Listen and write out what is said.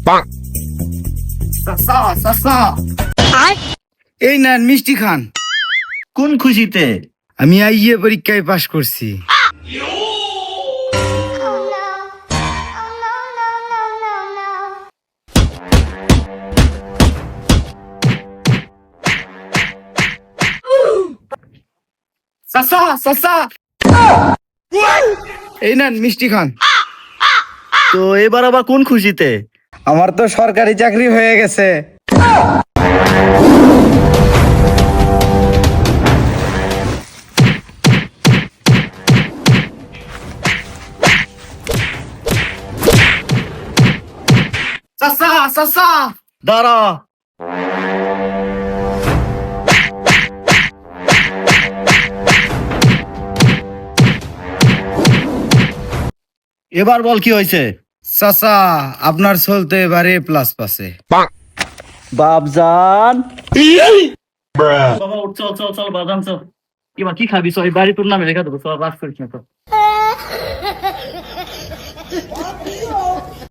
চাচা চাচা এই নেন মিষ্টি খান। কোন খুশিতে? আমি আইয়ে পরীক্ষায় পাশ করছি। চাচা চাচা এই নেন মিষ্টি খান। তো এবার আবার কোন খুশিতে? আমার তো সরকারি চাকরি হয়ে গেছে। চাচা চাচা দাঁড়া। এবার বল কি হয়েছে? চাচা আপনার চলতে এবারে প্লাস পাসে। বাবজান বাবা উঠ, চল চল চল বাদাম চল। এবার কি খাবি? সব বাড়ি তোর নামে রেখা দেবো, সব রাগ করিস না তো।